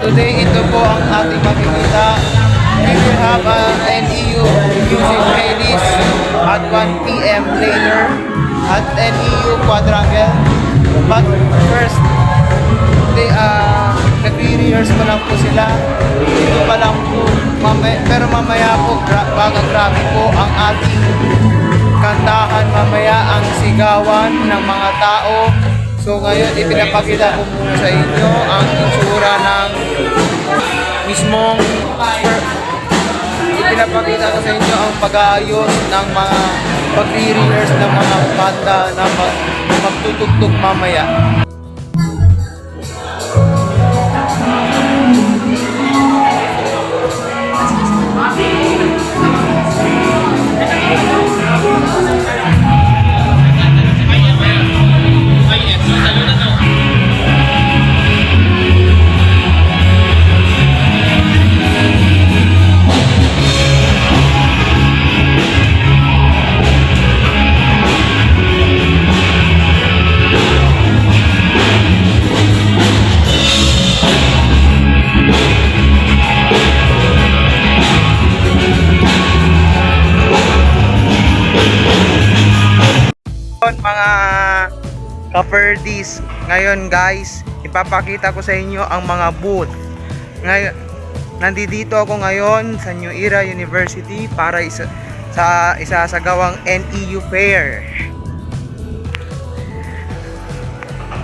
Today, ito po ang ating makikita. We will have an NEU music playlist at 1 p.m. later at NEU Quadrangle. But first, nagre-rehearse pa lang po sila. Ito pa lang po. Pero mamaya po, grabe po ang ating kantahan. Mamaya ang sigawan ng mga tao. So ngayon, ipinapakita ko muna sa inyo ang itsura ng mismong ipinapakita ko sa inyo ang pag-aayos ng mga pag-rehearse ng mga banda na magtutugtog mamaya. Mga ka-ferdies, ngayon guys, ipapakita ko sa inyo ang mga booth. Ngayon, nandito ako ngayon sa New Era University para sa isasagawang NEU Fair.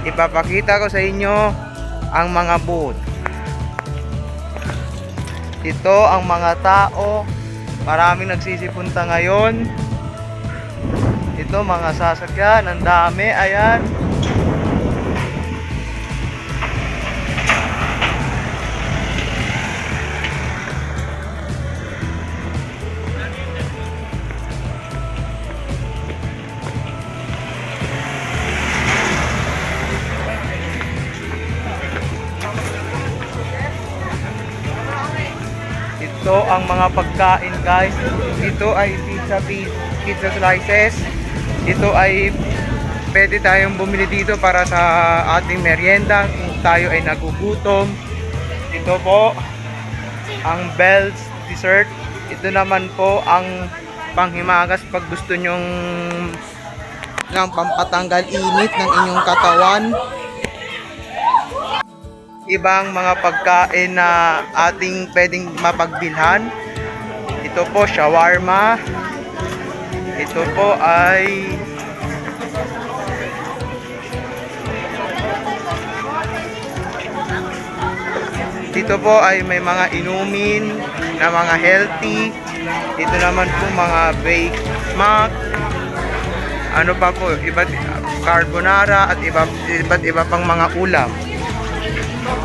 Ipapakita ko sa inyo ang mga booth. Ito ang mga tao, maraming nagsisipunta ngayon. Ito mga sasakyan, ang dami, ayan. Ito ang mga pagkain guys. Ito ay pizza slices. Ito ay pwede tayong bumili dito para sa ating merienda kung tayo ay nagugutom. Ito po ang Bell's dessert. Ito naman po ang panghimagas pag gusto nyong ng pampatanggal init ng inyong katawan. Ibang mga pagkain na ating pwedeng mapagbilhan. Ito po shawarma. Ito po ay may mga inumin na mga healthy. Ito naman po mga baked smack. Ano pa po, carbonara at iba't iba pang mga ulam.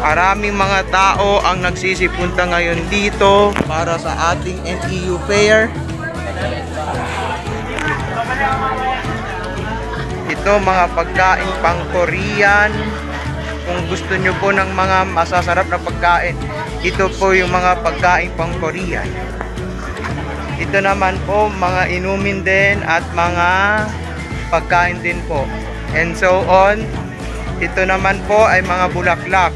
Maraming mga tao ang nagsisipunta ngayon dito para sa ating NEU Fair. Ito mga pagkain pang Korean. Kung gusto nyo po ng mga masasarap na pagkain, ito po yung mga pagkain pang Korean. Ito naman po mga inumin din at mga pagkain din po, and so on. Ito naman po ay mga bulaklak.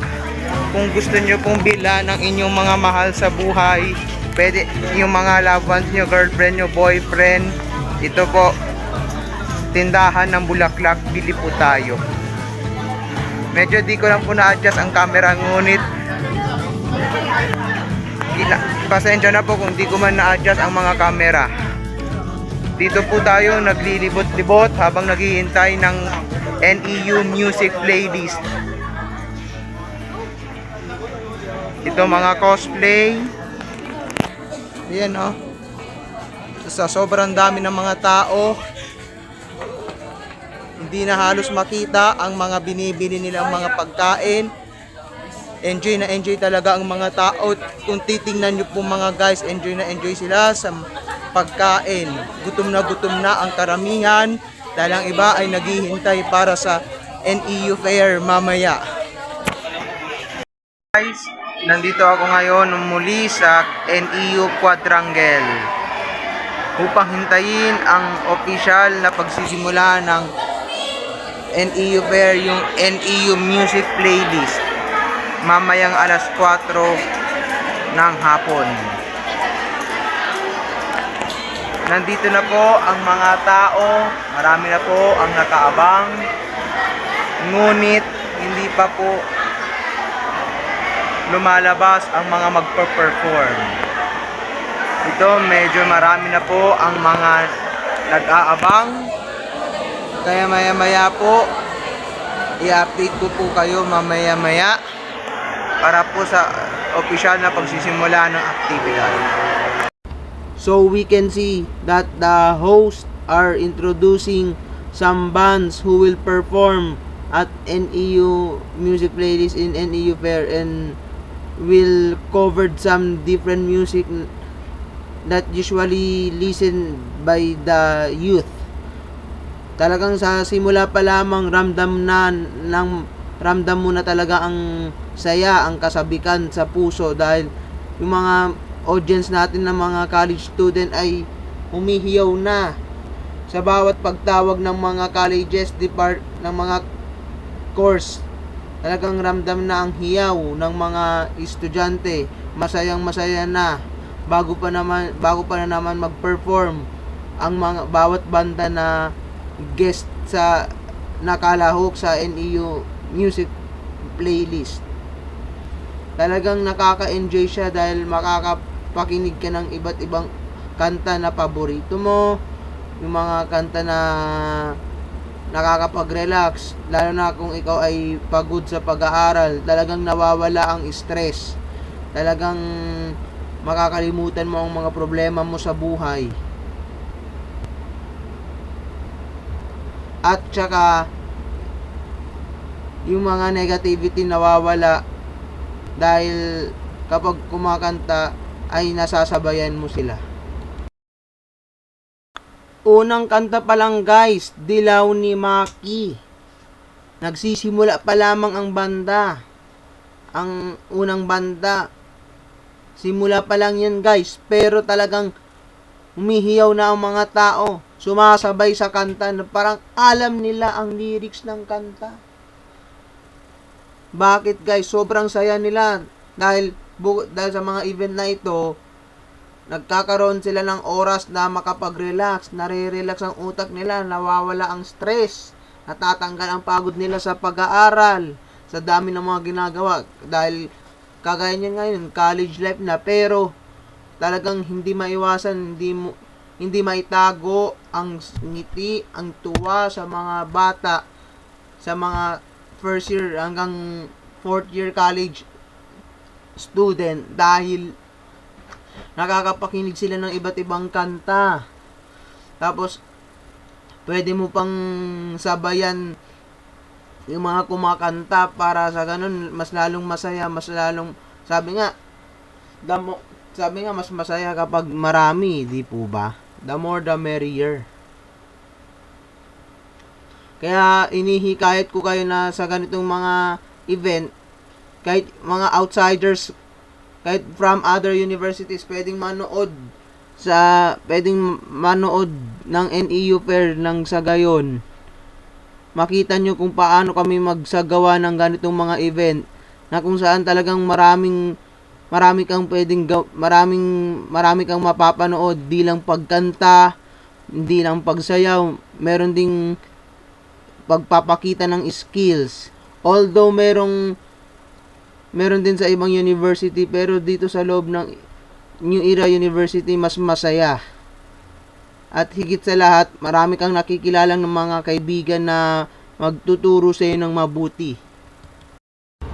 Kung gusto nyo pong bilhan ng inyong mga mahal sa buhay, pwede yung mga loved ones nyo, girlfriend nyo, boyfriend, ito po tindahan ng bulaklak, bili po tayo. Medyo di ko lang po na-adjust ang camera, ngunit pasensya na po kung di ko man na-adjust ang mga camera. Dito po tayo naglilibot-libot habang naghihintay ng NEU music playlist. Ito mga cosplay. Ayan oh. Sa sobrang dami ng mga tao, hindi na halos makita ang mga binibili nilang mga pagkain. Enjoy na enjoy talaga ang mga tao. Kung titingnan nyo po mga guys, enjoy na enjoy sila sa pagkain. Gutom na ang karamihan dahil ang iba ay naghihintay para sa NEU Fair mamaya. Guys, nandito ako ngayon muli sa NEU Quadrangle upang hintayin ang official na pagsisimula ng NEU Fair, yung NEU Music Playlist. mamayang alas 4 ng hapon. Nandito na po ang mga tao, marami na po ang nakaabang, ngunit hindi pa po lumalabas ang mga magpa-perform. Ito medyo marami na po ang mga nag-aabang, kaya maya-maya po i-update ko po kayo mamaya-maya para po sa opisyal na pagsisimula ng aktibidad. So we can see that the hosts are introducing some bands who will perform at NEU music playlist in NEU Fair, and will cover some different music that usually listened by the youth. Talagang sa simula pa lamang ramdam mo na talaga ang saya, ang kasabikan sa puso, dahil yung mga audience natin ng mga college student ay humihiyaw na sa bawat pagtawag ng mga colleges, ng mga course. Talagang ramdam na ang hiyaw ng mga estudyante, masayang masaya na bago pa na naman mag-perform ang mga bawat banda na guest sa nakalahok sa NEU music playlist. Talagang nakaka-enjoy siya dahil makakapakinig ka ng iba't ibang kanta na paborito mo, yung mga kanta na nakakapag-relax, lalo na kung ikaw ay pagod sa pag-aaral. Talagang nawawala ang stress, talagang makakalimutan mo ang mga problema mo sa buhay. At saka yung mga negativity nawawala dahil kapag kumakanta ay nasasabayan mo sila. Unang kanta pa lang guys, Dilaw ni Maki. Nagsisimula pa lamang ang banda. Ang unang banda, simula pa lang yan guys, pero talagang humihiyaw na ang mga tao, sumasabay sa kanta na parang alam nila ang lyrics ng kanta. Bakit guys? Sobrang saya nila dahil sa mga event na ito, nagkakaroon sila ng oras na makapag-relax, nare-relax ang utak nila, nawawala ang stress, natatanggal ang pagod nila sa pag-aaral, sa dami ng mga ginagawa. Dahil kagaya niya ngayon, college life na, pero talagang hindi maiwasan, hindi maitago ang ngiti, ang tuwa sa mga bata, sa mga first year hanggang fourth year college student, dahil nakakapakinig sila ng iba't ibang kanta. Tapos pwede mo pang sabayan yung mga kumakanta para sa ganun mas lalong masaya, mas lalong sabi nga mas masaya kapag marami, di po ba? The more the merrier. Kaya inihikayat ko kayo na sa ganitong mga event, kahit mga outsiders, kahit from other universities, pwedeng manood ng NEU Fair ng sa gayon. Makita nyo kung paano kami magsagawa ng ganitong mga event, na kung saan talagang marami kang mapapanood, di lang pagkanta, hindi lang pagsayaw, meron ding pagpapakita ng skills. Although meron din sa ibang university, pero dito sa loob ng New Era University mas masaya. At higit sa lahat, marami kang nakikilalang ng mga kaibigan na magtuturo sa iyo ng mabuti.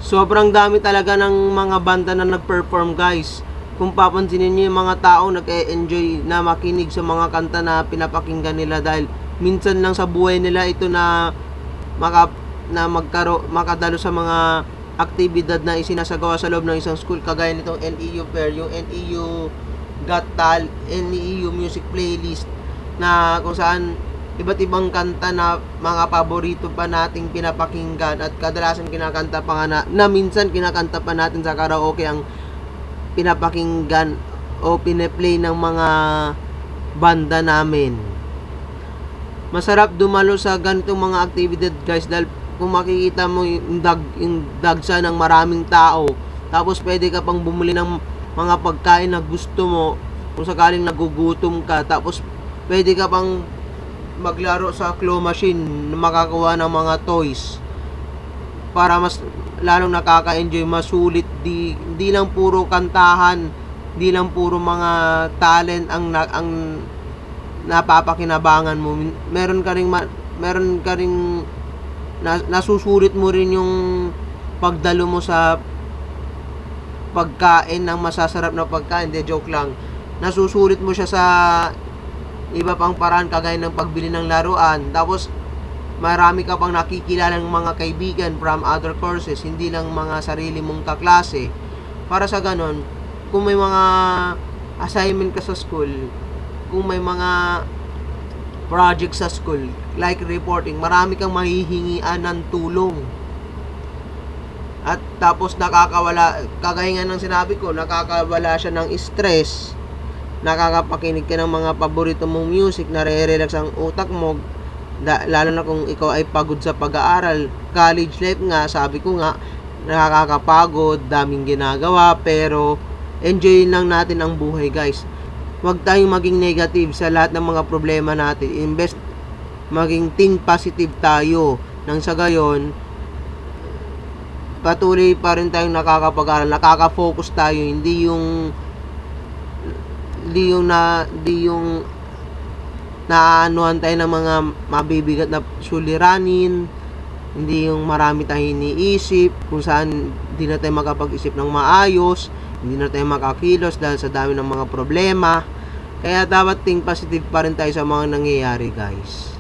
Sobrang dami talaga ng mga banda na nag-perform guys. Kung papansinin niyo, yung mga tao nag-e-enjoy na makinig sa mga kanta na pinapakinggan nila, dahil minsan lang sa buhay nila ito na makadalo sa mga aktibidad na isinasagawa sa loob ng isang school, kagaya nitong NEU Fair, yung NEU NEU Music Playlist, na kung saan iba't ibang kanta na mga paborito pa nating pinapakinggan, at kadalasan kinakanta pa nga na minsan kinakanta pa natin sa karaoke ang pinapakinggan o pineplay ng mga banda namin. Masarap dumalo sa ganitong mga aktibidad guys, dahil kung makikita mo yung dagsa ng maraming tao, tapos pwede ka pang bumili ng mga pagkain na gusto mo kung sakaling nagugutom ka, tapos pwede ka pang maglaro sa claw machine na makakawa ng mga toys para mas lalong nakaka-enjoy, masulit. Di lang puro kantahan, di lang puro mga talent ang napapakinabangan mo. Meron ka ring nasusulit mo rin yung pagdalo mo sa pagkain ng masasarap na pagkain. Hindi, joke lang. Nasusulit mo siya sa iba pang paraan, kagaya ng pagbili ng laruan. Tapos marami ka pang nakikilalang mga kaibigan from other courses, hindi lang mga sarili mong kaklase. Para sa ganon, kung may mga assignment ka sa school, kung may mga project sa school, like reporting, marami kang mahihingian ng tulong. At tapos nakakawala, kagaya nga ng sinabi ko, nakakawala siya ng stress, nakakapakinig ka ng mga paborito mong music, nare-relax ang utak mo, lalo na kung ikaw ay pagod sa pag-aaral. College life nga, sabi ko nga, nakakapagod, daming ginagawa, pero enjoy lang natin ang buhay, guys. Huwag tayong maging negative sa lahat ng mga problema natin. Invest, maging think positive tayo. Nang sa gayon, patuloy pa rin tayong nakakapag-aral, nakaka-focus tayo, hindi yung naaanuhan tayo ng mga mabibigat na suliranin, hindi yung marami tayong iniisip, kung saan hindi na tayo makapag-isip ng maayos, hindi na tayo makakilos dahil sa dami ng mga problema. Kaya dapat think positive pa rin tayo sa mga nangyayari, guys.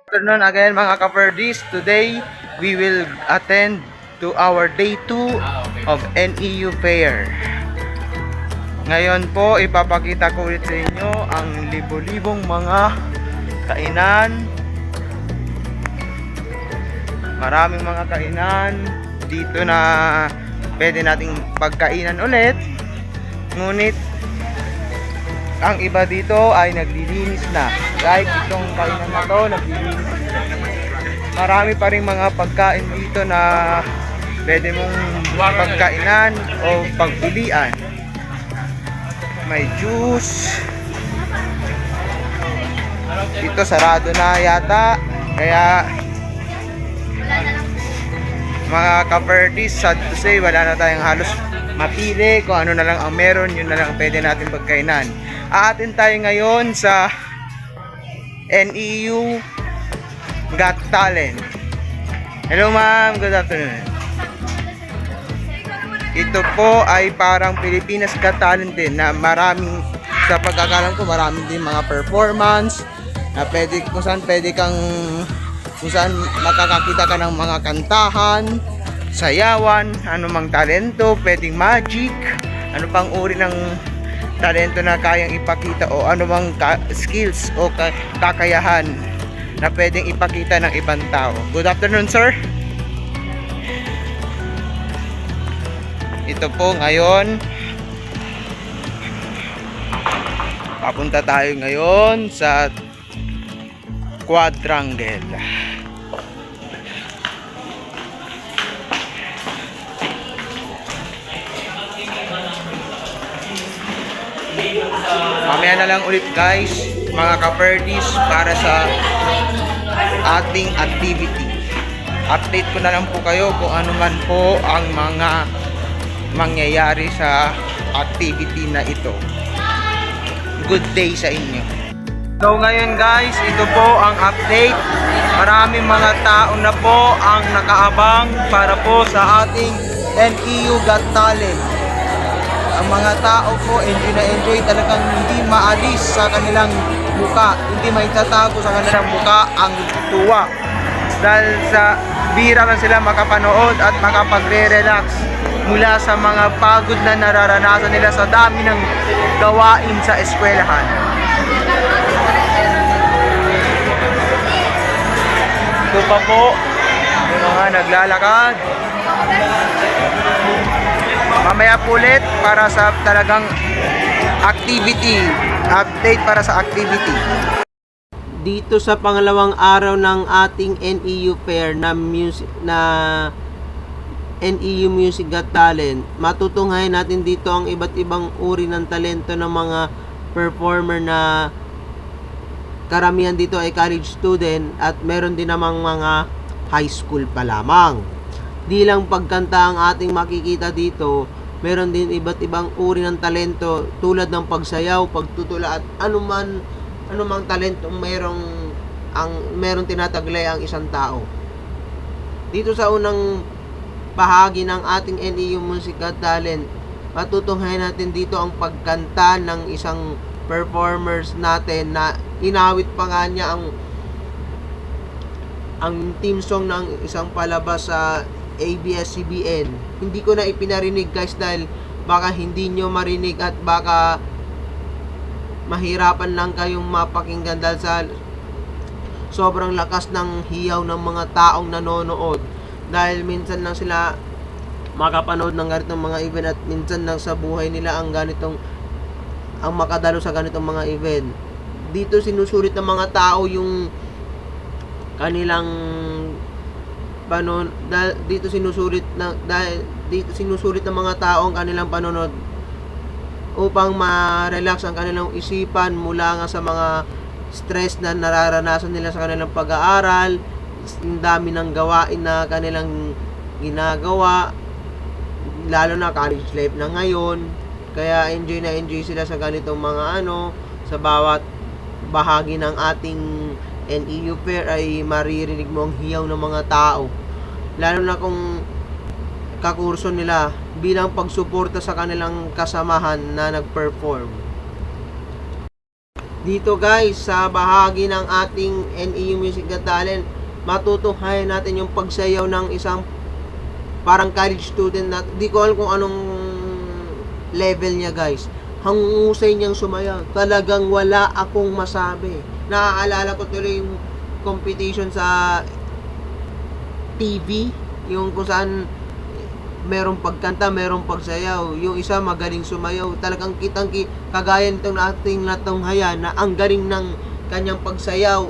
Good afternoon again mga ka-Ferdies. Today, we will attend to our day 2 of NEU Fair. Ngayon po, ipapakita ko ulit sa inyo ang libo-libong mga kainan. Maraming mga kainan dito na pwede nating pagkainan ulit. Ngunit, ang iba dito ay naglilinis na. Like itong kainan na to, naglilinis na. Marami pa rin mga pagkain dito na pwede mong pagkainan o pagbilian. May juice. Dito sarado na yata. Kaya mga ka-Ferdies, sad to say, wala na tayong halos mapili. Kung ano na lang ang meron, yun na lang pwede natin pagkainan. Aatin tayo ngayon sa NEU Got Talent. Hello ma'am, good afternoon. Ito po ay parang Pilipinas Got Talent din, na maraming, sa pagkakalam ko, maraming din mga performance na pwede, kung saan makakakita ka ng mga kantahan, sayawan, anumang talento, pwedeng magic, ano pang uri ng talento na kayang ipakita, o anumang skills o kakayahan na pwedeng ipakita ng ibang tao. Good afternoon, sir. Ito po ngayon, papunta tayo ngayon sa Quadrangle. Mamaya na lang ulit, guys, mga ka-Ferdies, para sa ating activity. Update ko na lang po kayo kung ano man po ang mga mangyayari sa activity na ito. Good day sa inyo. So ngayon, guys, ito po ang update. Maraming mga tao na po ang nakaabang para po sa ating NEU Got Talent. Ang mga tao po enjoy na enjoy, talagang hindi maalis sa kanilang muka, hindi maitatago sa kanilang muka ang tuwa, dahil sa bira lang sila makapanood at makapagre-relax mula sa mga pagod na nararanasan nila sa dami ng gawain sa eskwelahan. Ito pa po yung mga naglalakad. Mamaya po ulit para sa talagang activity, update para sa activity. dito sa pangalawang araw ng ating NEU Fair na music na NEU Music Got Talent, matutunghayan natin dito ang iba't ibang uri ng talento ng mga performer na karamihan dito ay college student at meron din namang mga high school pa lamang. Di lang pagkanta ang ating makikita dito, meron din iba't ibang uri ng talento tulad ng pagsayaw, pagtutula at anumang talentong merong tinataglay ang isang tao. Dito sa unang bahagi ng ating NEU Music Got Talent, matutunghayan natin dito ang pagkanta ng isang performers natin na inawit pa nga niya ang theme song ng isang palabas sa ABS-CBN. Hindi ko na ipinarinig guys dahil baka hindi nyo marinig at baka mahirapan lang kayong mapakinggan dahil sa sobrang lakas ng hiyaw ng mga taong nanonood, dahil minsan lang sila makapanood ng ganitong mga event at minsan lang sa buhay nila ang makadalo sa ganitong mga event. Dito sinusulit ng mga tao yung kanilang dito sinusulit ng mga tao ang kanilang panonood upang ma-relax ang kanilang isipan mula nga sa mga stress na nararanasan nila sa kanilang pag-aaral, ang dami ng gawain na kanilang ginagawa, lalo na college life na ngayon. Kaya enjoy na enjoy sila sa ganitong mga sa bawat bahagi ng ating NEU Fair ay maririnig mo ang hiyaw ng mga tao, lalo na kung kakurso nila bilang pagsuporta sa kanilang kasamahan na nag-perform. Dito guys, sa bahagi ng ating NEU Music Got Talent, matutunghayan natin yung pagsayaw ng isang parang college student na di ko alam kung anong level niya guys. Hangusay niyang sumayaw, talagang wala akong masabi. Naaalala ko tuloy yung competition sa TV, yung kung saan merong pagkanta, merong pagsayaw. Yung isa magaling sumayaw. Talagang kagaya nitong ating natunghayan na ang galing ng kanyang pagsayaw,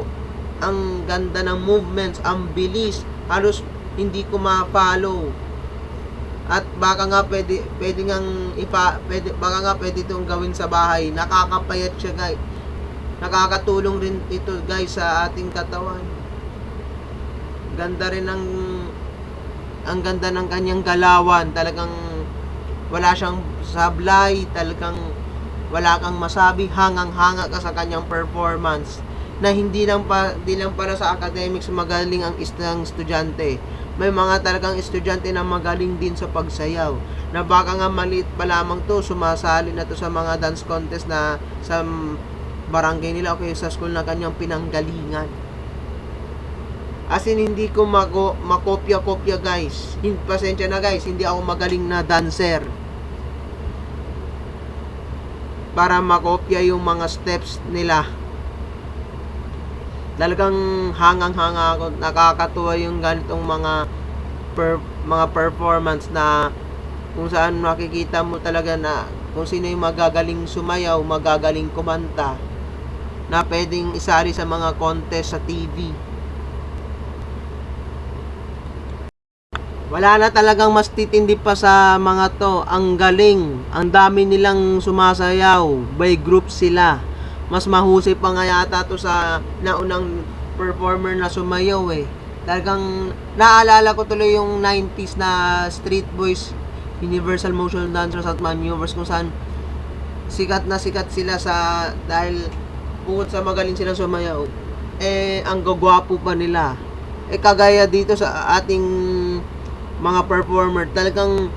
ang ganda ng movements, ang bilis, halos hindi ko ma-follow. At baka nga pwede itong gawin sa bahay. Nakakapayat siya guys. Nakakatulong rin ito guys sa ating katawan. Ang ganda ng kanyang galawan, talagang wala siyang sablay, talagang wala kang masabi, hangang-hanga ka sa kanyang performance, na hindi lang para sa academics magaling ang isang estudyante. May mga talagang estudyante na magaling din sa pagsayaw, na baka nga maliit pa lamang to, sumasali na to sa mga dance contest na sa barangay nila o kaya sa school na kanyang pinanggalingan. As in, hindi ko makopya-kopya guys. Pasensya na guys, hindi ako magaling na dancer para makopya yung mga steps nila. Talagang hangang-hanga ako. Nakakatuwa yung ganitong mga performance na kung saan makikita mo talaga na kung sino yung magagaling sumayaw, magagaling kumanta, na pwedeng isali sa mga contest sa TV. Wala na talagang mas titindi pa sa mga to. Ang galing. Ang dami nilang sumasayaw. By group sila. Mas mahusay pa nga yata to sa naunang performer na sumayaw eh. Talagang naalala ko tuloy yung 90s na Street Boys, Universal Motion Dancers at Maneuvers, kung saan sikat sila dahil bukod sa magaling silang sumayaw, ang gagwapo pa nila. Kagaya dito sa ating mga performer, talagang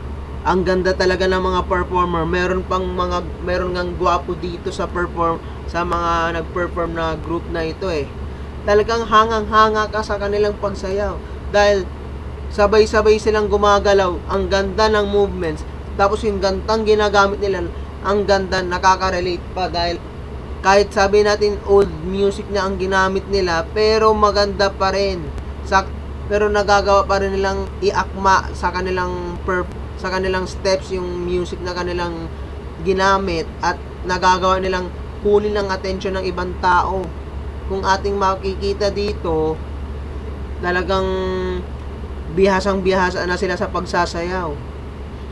ang ganda talaga ng mga performer. Meron ngang gwapo dito sa mga nag-perform na group na ito eh. Talagang hangang-hanga ka sa kanilang pagsayaw dahil sabay-sabay silang gumagalaw. Ang ganda ng movements, tapos yung gantang ginagamit nila, ang ganda, nakaka-relate pa dahil kahit sabi natin old music na ang ginamit nila, pero maganda pa rin. Pero nagagawa pa rin nilang iakma sa kanilang steps yung music na kanilang ginamit, at nagagawa nilang kunin ang atensyon ng ibang tao. kung ating makikita dito, talagang bihasang-bihasa na sila sa pagsasayaw.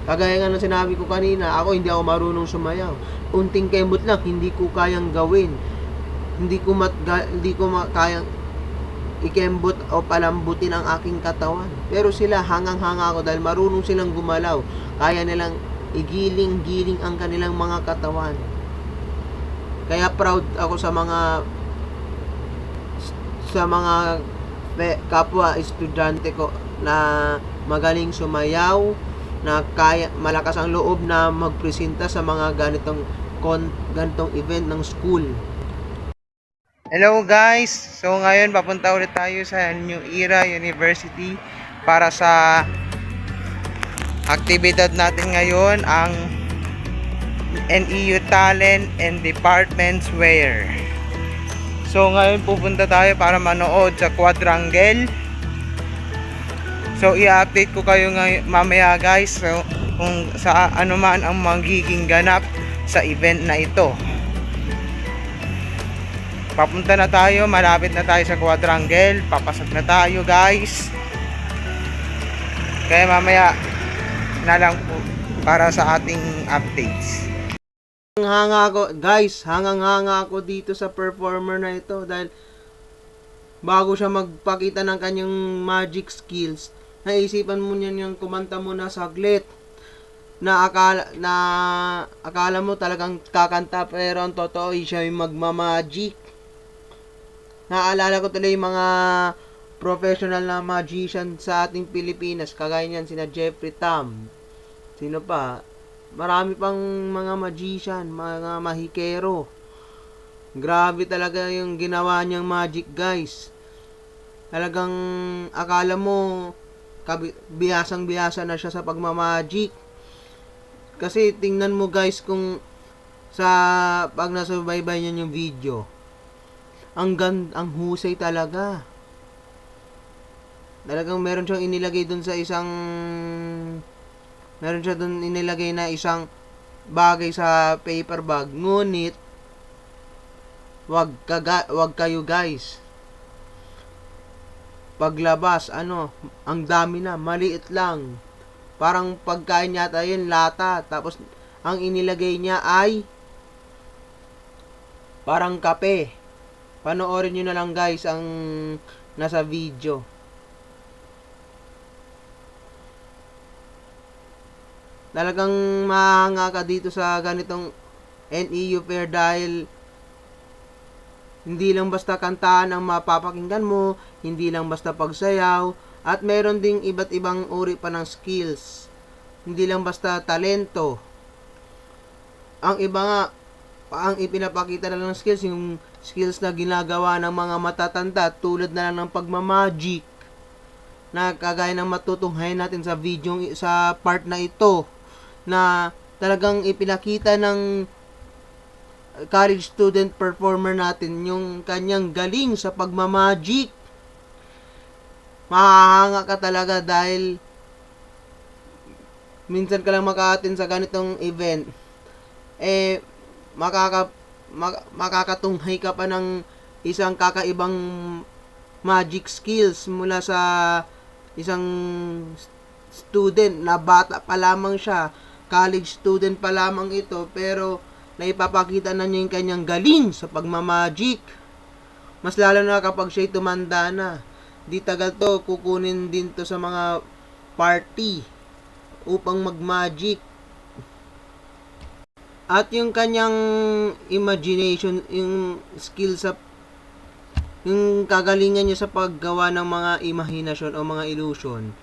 Kagaya nga ng sinabi ko kanina, ako hindi ako marunong sumayaw. Unting kembot lang, hindi ko kayang gawin. Hindi ko kayang ikembot o palambutin ang aking katawan. Pero sila, hangang-hanga ako dahil marunong silang gumalaw. Kaya nilang igiling-giling ang kanilang mga katawan. Kaya proud ako sa mga kapwa estudyante ko na magaling sumayaw, na kaya malakas ang loob na magpresenta sa mga ganitong event ng school. Hello guys! So ngayon papunta ulit tayo sa New Era University para sa aktibidad natin ngayon, ang NEU Talent and Departments Wear. So ngayon pupunta tayo para manood sa Quadrangle. So i-update ko kayo mamaya guys, so kung sa ano man ang magiging ganap sa event na ito. Papunta na tayo, malapit na tayo sa Quadrangle, papasok na tayo guys. Kaya mamaya na lang po para sa ating updates. Hangang-hanga ako dito sa performer na ito dahil bago siya magpakita ng kanyang magic skills, naisipan mo niyan yung kumanta mo na saglit na akala mo talagang kakanta, pero ang totoo siya yung magmamagic. Naalala ko tuloy yung mga professional na magician sa ating Pilipinas, kagaya niyan sina Jeffrey Tam. Sino pa? Marami pang mga magician, mga mahikero. Grabe talaga yung ginawa niyang magic guys. Talagang akala mo bihasang-bihasa na siya sa pagmamagic. Kasi tingnan mo guys kung pag nasubaybay niyo yung video. Ang husay talaga. Talagang meron siyang inilagay dun sa inilagay na isang bagay sa paper bag. Ngunit wag kayo guys. Paglabas, ang dami na, maliit lang. Parang pagkain yata yun, lata. Tapos ang inilagay niya ay parang kape. Panoorin nyo na lang guys ang nasa video. Talagang mahanga ka dito sa ganitong NEU Fair dahil hindi lang basta kantahan ang mapapakinggan mo, hindi lang basta pagsayaw, at meron ding iba't ibang uri pa ng skills. Hindi lang basta talento. Ang iba nga, ang ipinapakita na lang ng skills, yung skills na ginagawa ng mga matatanda tulad na lang ng pagmamagic, na kagaya ng matutunghayan natin sa video, sa part na ito, na talagang ipinakita ng college student performer natin yung kanyang galing sa pagmamagic. Mahahanga ka talaga dahil minsan ka lang maka-attend sa ganitong event, makakatunghay ka pa ng isang kakaibang magic skills mula sa isang student na bata pa lamang siya, college student pa lamang ito, pero naipapakita na niya yung kanyang galing sa pagmamagic. Mas lalo na kapag siya'y tumanda na. Di tagal to, kukunin din to sa mga party upang magmagic. At yung kanyang imagination, yung skill yung kagalingan niya sa paggawa ng mga imahinasyon o mga illusion,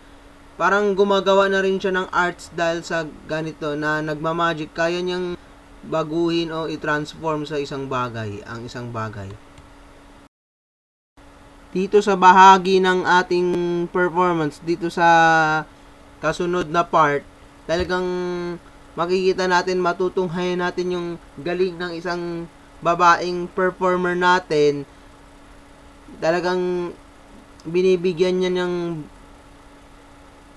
parang gumagawa na rin siya ng arts dahil sa ganito na nagmamagic. Kaya niyang baguhin o i-transform sa isang bagay, ang isang bagay. Dito sa bahagi ng ating performance, dito sa kasunod na part, talagang makikita natin, matutunghayan natin yung galing ng isang babaeng performer natin. Talagang binibigyan niya ng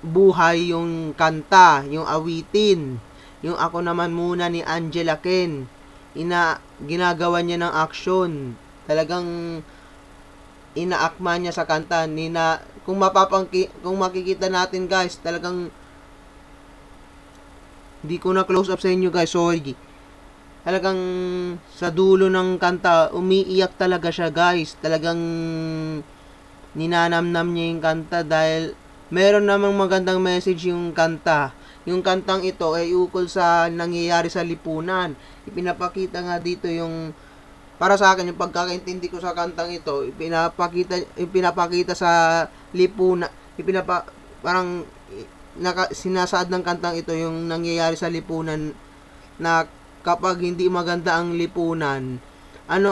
buhay yung kanta, yung awitin. Yung Ako Naman Muna ni Angela Ken, ginagawa niya ng action. Talagang inaakma niya sa kanta. Kung makikita natin guys, talagang hindi ko na close up sa inyo guys, sorry. Talagang sa dulo ng kanta, umiiyak talaga siya guys. Talagang ninanamnam niya yung kanta dahil meron namang magandang message yung kanta. Yung kantang ito ay ukol sa nangyayari sa lipunan. Ipinapakita nga dito yung, para sa akin, yung pagkakaintindi ko sa kantang ito, ipinapakita sa lipunan, parang sinasaad ng kantang ito yung nangyayari sa lipunan na kapag hindi maganda ang lipunan, ano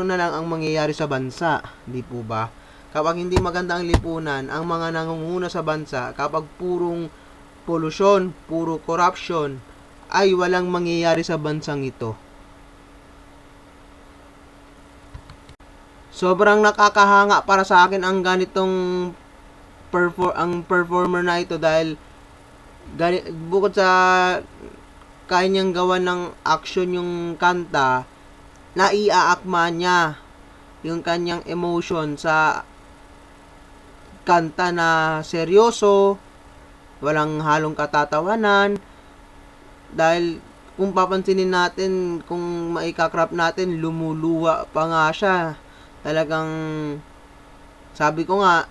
na lang ang mangyayari sa bansa, di po ba? Kapag hindi maganda ang lipunan, ang mga nangunguna sa bansa, kapag purong polusyon, puro corruption, ay walang mangyayari sa bansang ito. Sobrang nakakahanga para sa akin ang ganitong performer na ito dahil bukod sa kaya niyang gawa ng action yung kanta, naiaakma niya yung kanyang emotion sa kanta na seryoso, walang halong katatawanan, dahil kung papansinin natin, kung maikakrap natin, lumuluwa pa nga siya. Talagang, sabi ko nga,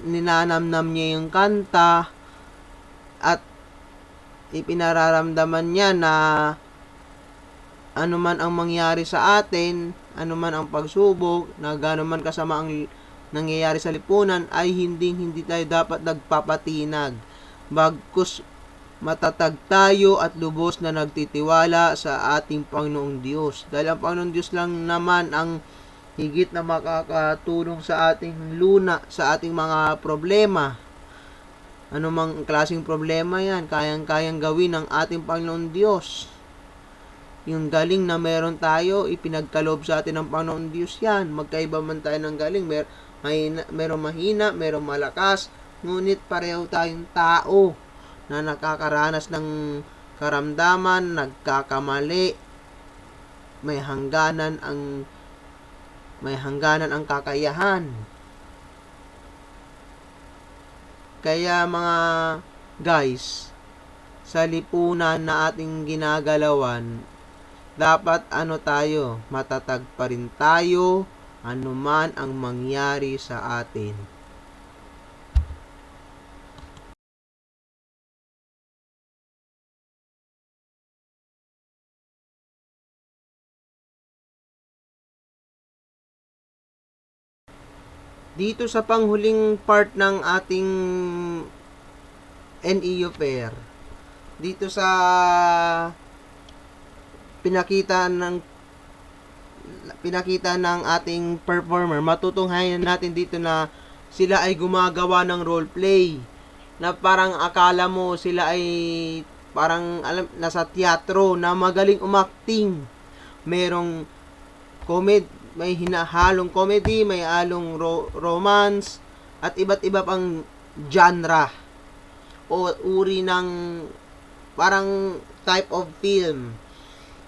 ninanamnam niya yung kanta at ipinararamdaman niya na ano man ang mangyari sa atin, ano man ang pagsubok, na gano'n man kasama ang nangyayari sa lipunan, ay hindi tayo dapat nagpapatinag. Bagkus matatag tayo at lubos na nagtitiwala sa ating Panginoong Diyos. Dahil ang Panginoong Diyos lang naman ang higit na makakatulong sa ating luna, sa ating mga problema. Ano mang klaseng problema yan, kayang-kayang gawin ng ating Panginoon Diyos. Yung galing na meron tayo, ipinagkaloob sa atin ng Panginoon Diyos yan. Magkaiba man tayo ng galing, merong mahina, merong malakas, ngunit pareho tayong tao na nakakaranas ng karamdaman, nagkakamali, may hangganan ang kakayahan. Kaya mga guys, sa lipunan na ating ginagalawan, dapat tayo, matatag pa rin tayo, anuman ang mangyari sa atin. Dito sa panghuling part ng ating NEU Fair, dito sa pinakita ng ating performer, matutunghayan natin dito na sila ay gumagawa ng role play, na parang akala mo sila ay parang nasa teatro, na magaling umakting. Merong may hinahalong comedy, may halong romance, at iba't iba pang genre o uri ng parang type of film.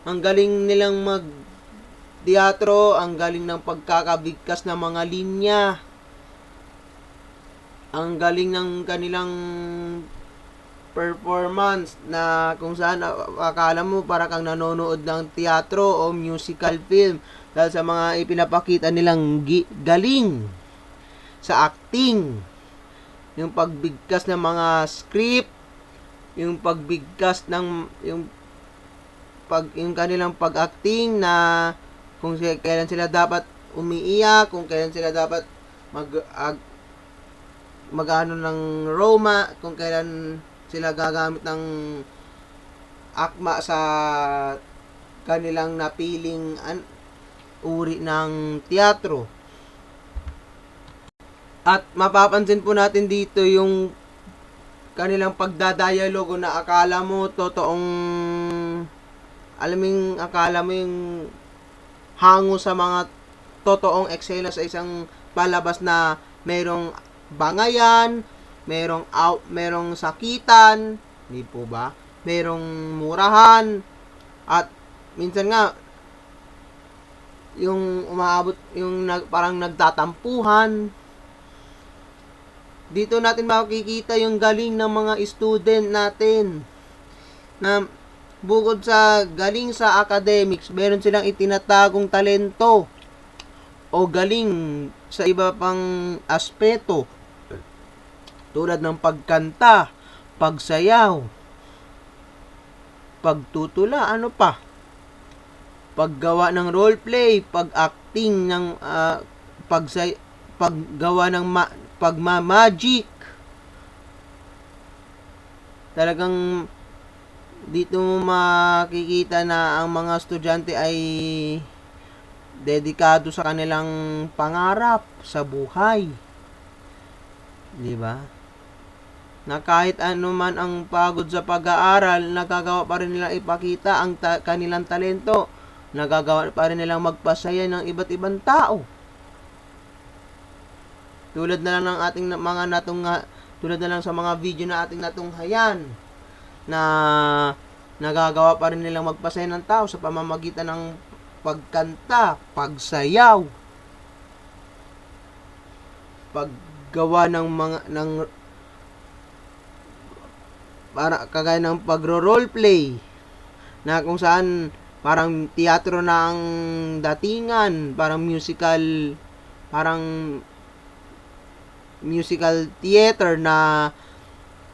Ang galing nilang teatro, ang galing ng pagkakabigkas ng mga linya, ang galing ng kanilang performance, na kung saan akala mo para kang nanonood ng teatro o musical film dahil sa mga ipinapakita nilang galing sa acting, yung pagbigkas ng mga script, yung pagbigkas ng yung kanilang pag-acting, na kung kailan sila dapat umiiyak, kung kailan sila dapat mag-ano ng Roma, kung kailan sila gagamit ng akma sa kanilang napiling uri ng teatro. At mapapansin po natin dito yung kanilang pagdadialogo na akala mo totoong, akala mo yung hango sa mga totoong eksena sa isang palabas na merong bangayan, merong sakitan, di po ba? Merong murahan, at minsan nga yung umaabot, yung parang nagtatampuhan. Dito natin makikita yung galing ng mga student natin na bukod sa galing sa academics, meron silang itinatagong talento o galing sa iba pang aspeto tulad ng pagkanta, pagsayaw, pagtutula, ano pa, paggawa ng roleplay, pag-acting ng paggawa ng pagma-magic. Talagang dito mo makikita na ang mga estudyante ay dedikado sa kanilang pangarap sa buhay. 'Di ba? Na kahit ano man ang pagod sa pag-aaral, nagagawa pa rin nilang ipakita ang kanilang talento. Nagagawa pa rin nilang magpasaya ng iba't ibang tao. Tulad na lang ng ating mga tulad na lang sa mga video na ating natunghayan na nagagawa pa rin nilang magpasaya ng tao sa pamamagitan ng pagkanta, pagsayaw, paggawa ng mga para kagaya ng pagro-roleplay na kung saan parang teatro na ang datingan, parang musical theater na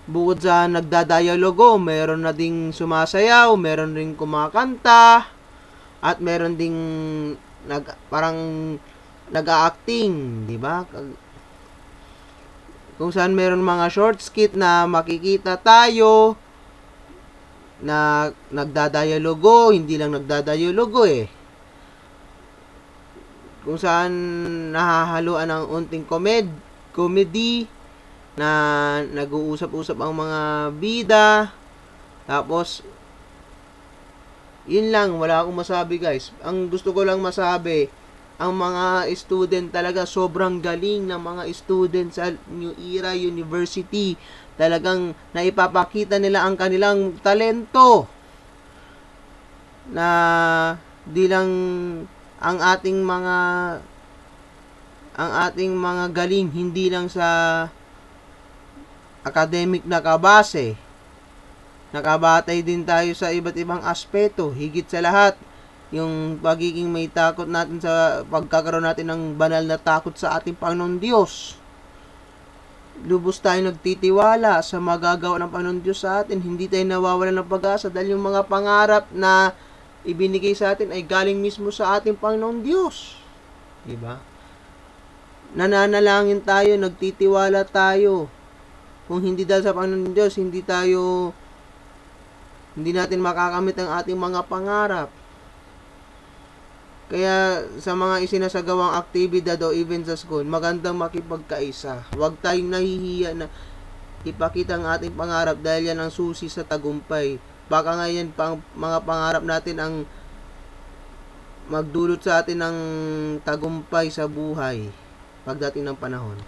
bukod sa nagdadialogo, meron na ding sumasayaw, meron ding kumakanta, at meron ding parang nag-a-acting, di ba? Kung saan meron mga short skit na makikita tayo na nagdadialogo, hindi lang nagdadialogo kung saan nahahaluan ng unting comedy na nag-uusap-usap ang mga bida. Tapos yun lang, wala akong masabi guys. Ang gusto ko lang masabi, ang mga student talaga, sobrang galing ng mga student sa New Era University. Talagang naipapakita nila ang kanilang talento na di lang ang ating mga galing hindi lang sa academic na kabase. Nakabatay din tayo sa iba't ibang aspeto. Higit sa lahat, yung pagiging may takot natin sa pagkakaroon natin ng banal na takot sa ating Panginoon Diyos. Lubos tayo nagtitiwala sa magagawa ng Panginoon Diyos sa atin. Hindi tayo nawawalan ng pag-asa dahil yung mga pangarap na ibinigay sa atin ay galing mismo sa ating Panginoon Diyos. Diba? Nananalangin tayo, nagtitiwala tayo. Kung hindi dahil sa Panginoon Diyos, hindi natin makakamit ang ating mga pangarap. Kaya sa mga isinasagawang aktibidad o event sa school, magandang makipagkaisa. Huwag tayong nahihiya na ipakita ang ating pangarap dahil yan ang susi sa tagumpay. Baka ngayon mga pangarap natin ang magdulot sa atin ng tagumpay sa buhay pagdating ng panahon.